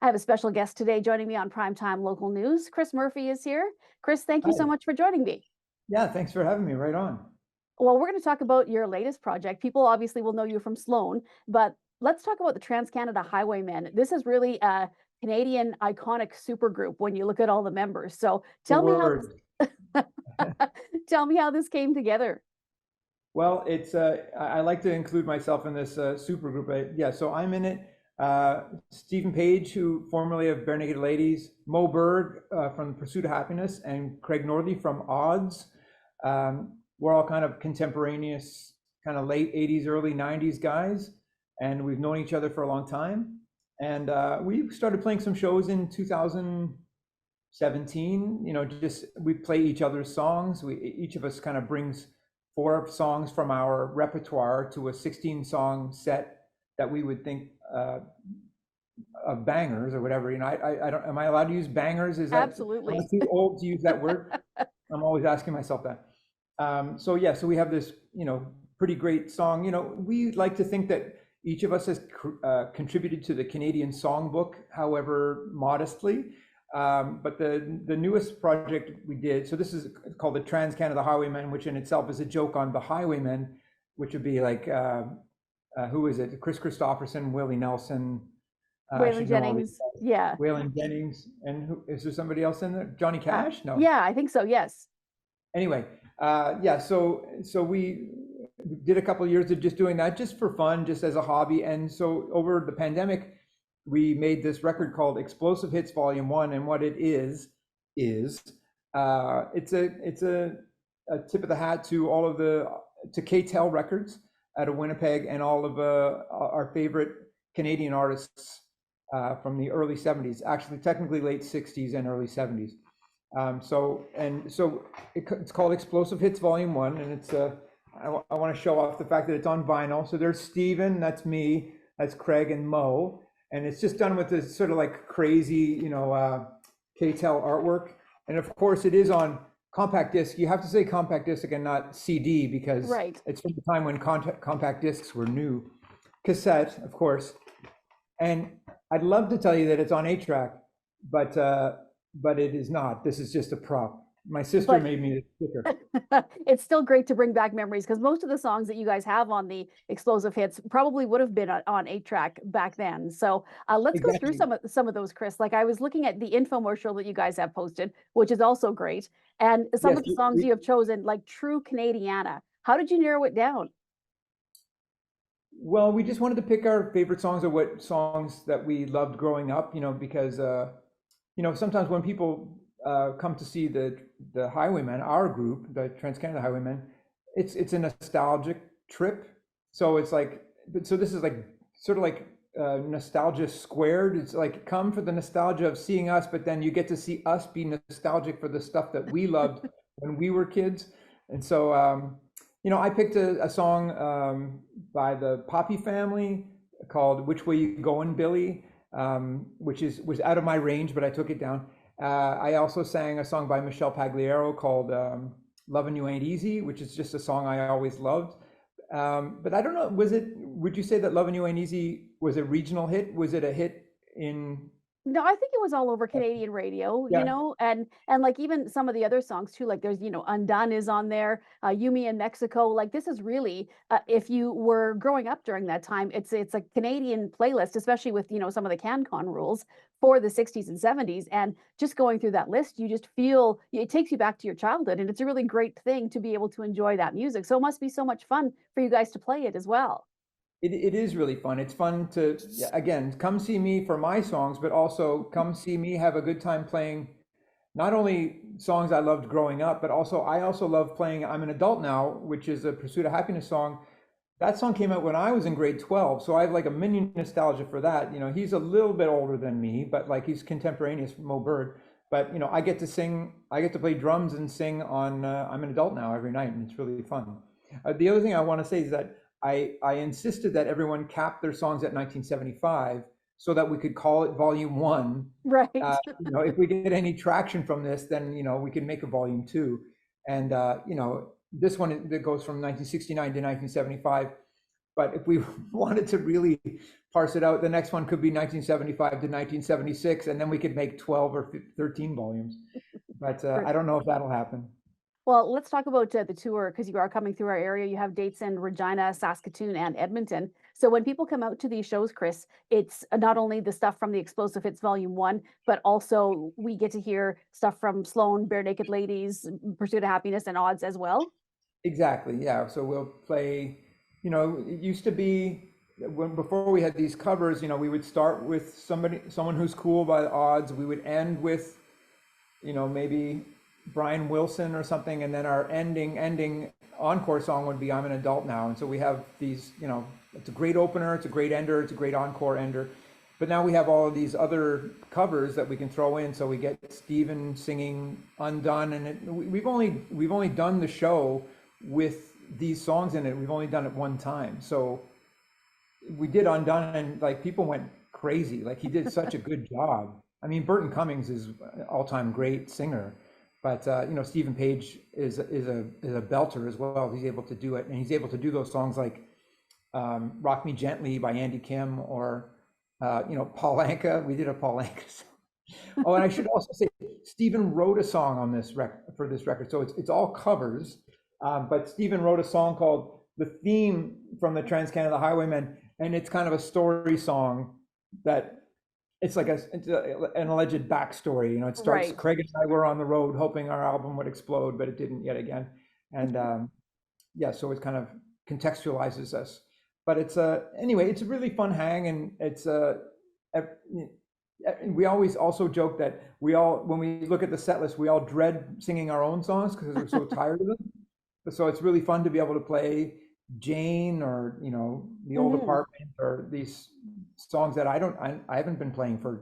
I have a special guest today joining me on Primetime Local News. Chris Murphy is here. Chris, thank you so Hi. much for joining me. Yeah, thanks for having me. Right on. Well, we're going to talk about your latest project. People obviously will know you from Sloan, but let's talk about the Trans-Canada Highwaymen. This is really a Canadian iconic supergroup when you look at all the members. So The tell me how word. this tell me how this came together. Well, I like to include myself in this super group. Yeah, so I'm in it. Stephen Page, who formerly of Bare Naked Ladies, Mo Berg from Pursuit of Happiness, and Craig Northey from Odds. We're all kind of contemporaneous, kind of late 80s, early 90s guys, and we've known each other for a long time. And we started playing some shows in 2017. Just we play each other's songs. Each of us kind of brings 4 songs from our repertoire to a 16-song set that we would think of bangers or whatever. I don't. Am I allowed to use bangers? Is that? Am I Absolutely. too old to use that word? I'm always asking myself that. So yeah, so we have this, pretty great song. We like to think that each of us has contributed to the Canadian songbook, however modestly. But the newest project we did, so this is called the Trans-Canada Highwaymen, which in itself is a joke on the Highwaymen, which would be like, who is it? Chris Christopherson, Willie Nelson. I Waylon should know all these Jennings. guys. Yeah. Waylon Jennings, and is there somebody else in there? Johnny Cash? No. Yeah, I think so. Yes. Anyway, yeah. So we did a couple of years of just doing that, just for fun, just as a hobby. And so over the pandemic, we made this record called Explosive Hits Volume 1, and what it is it's a tip of the hat to all of to CITL Records out of Winnipeg, and all of our favorite Canadian artists from the early 70s, actually technically late 60s and early 70s. So it's called Explosive Hits Volume 1, and I want to show off the fact that it's on vinyl. So there's Steven, that's me, that's Craig and Mo, and it's just done with this sort of like crazy, KTEL artwork. And of course, it is on compact disc. You have to say compact disc and not CD, because Right. it's from the time when compact discs were new. Cassette, of course. And I'd love to tell you that it's on 8-track, but it is not. This is just a prop. My sister But made me the sticker. it's still great to bring back memories because most of the songs that you guys have on the explosive hits probably would have been on 8-track back then. So let's go through Exactly. some of those, Chris. Like I was looking at the infomercial that you guys have posted, which is also great, and some Yes. of the songs you have chosen, like True Canadiana. How did you narrow it down? Well, we just wanted to pick our favorite songs, or what songs that we loved growing up, because sometimes when people come to see the Highwaymen, our group, the Trans-Canada Highwaymen, it's a nostalgic trip. So it's like, so this is like sort of like nostalgia squared. It's like, come for the nostalgia of seeing us, but then you get to see us be nostalgic for the stuff that we loved when we were kids. And so I picked a song by the Poppy Family called "Which Way You Goin', Billy," which was out of my range, but I took it down. I also sang a song by Michelle Pagliaro called "Lovin' You Ain't Easy," which is just a song I always loved. But I don't know, would you say that "Lovin' You Ain't Easy" was a regional hit? Was it a hit in? No, I think it was all over Canadian radio, Yeah. and like even some of the other songs too, like there's, Undone is on there, Yumi in Mexico. Like this is really, if you were growing up during that time, it's a Canadian playlist, especially with, some of the CanCon rules for the 60s and 70s. And just going through that list, you just feel it takes you back to your childhood, and it's a really great thing to be able to enjoy that music. So it must be so much fun for you guys to play it as well. It is really fun. It's fun to, yeah, again, come see me for my songs, but also come see me have a good time playing not only songs I loved growing up, but I also love playing "I'm an Adult Now," which is a Pursuit of Happiness song. That song came out when I was in grade 12, so I have like a mini nostalgia for that. He's a little bit older than me, but like he's contemporaneous with Mo Bird. But I get to sing, I get to play drums and sing on "I'm an Adult Now" every night, and it's really fun. The other thing I want to say is that I insisted that everyone cap their songs at 1975 so that we could call it Volume 1. Right. If we get any traction from this, then we can make a Volume 2. And this one that goes from 1969 to 1975. But if we wanted to really parse it out, the next one could be 1975 to 1976, and then we could make 12 or 13 volumes. But I don't know if that'll happen. Well, let's talk about the tour because you are coming through our area. You have dates in Regina, Saskatoon, and Edmonton. So when people come out to these shows, Chris, it's not only the stuff from the Explosive Hits Volume 1, but also we get to hear stuff from Sloan, Bare Naked Ladies, Pursuit of Happiness, and Odds as well. Exactly, yeah. So we'll play, it used to be when before we had these covers, we would start with someone who's cool by the Odds. We would end with, maybe Brian Wilson or something, and then our ending encore song would be I'm an Adult Now. And so we have these, it's a great opener, it's a great ender, it's a great encore ender. But now we have all of these other covers that we can throw in. So we get Stephen singing Undone, and we've only done the show with these songs in it. We've only done it one time. So we did Undone, and like people went crazy. Like he did such a good job. I mean, Burton Cummings is an all-time great singer, but Stephen Page is a belter as well. He's able to do it, and he's able to do those songs like "Rock Me Gently" by Andy Kim, or Paul Anka. We did a Paul Anka song. Oh, and I should also say Stephen wrote a song on this for this record, so it's all covers. But Stephen wrote a song called "The Theme" from the Trans-Canada Highwaymen, and it's kind of a story song that it's like an alleged backstory. It starts, Right. Craig and I were on the road hoping our album would explode, but it didn't yet again. And yeah, so it kind of contextualizes us. But anyway, it's a really fun hang, and we always also joke that when we look at the set list, we all dread singing our own songs because we're so tired of them. So it's really fun to be able to play Jane, or The Old Hmm. Apartment, or these songs that I haven't been playing for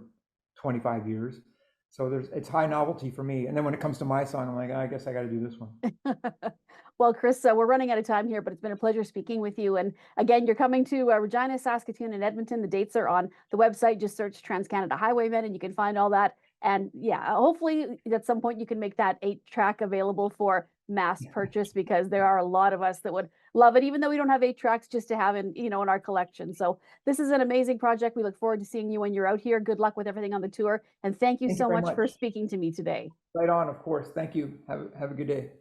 25 years. So it's high novelty for me. And then when it comes to my song, I'm like, I guess I got to do this one. Well, Chris, we're running out of time here, but it's been a pleasure speaking with you. And again, you're coming to Regina, Saskatoon, and Edmonton. The dates are on the website. Just search Trans-Canada Highwaymen and you can find all that. And yeah, hopefully at some point you can make that 8-track available for mass purchase, because there are a lot of us that would love it, even though we don't have 8 tracks, just to have in our collection. So this is an amazing project. We look forward to seeing you when you're out here. Good luck with everything on the tour. And thank you Thank you so very much much. for speaking to me today. Right on, of course. Thank you. Have a good day.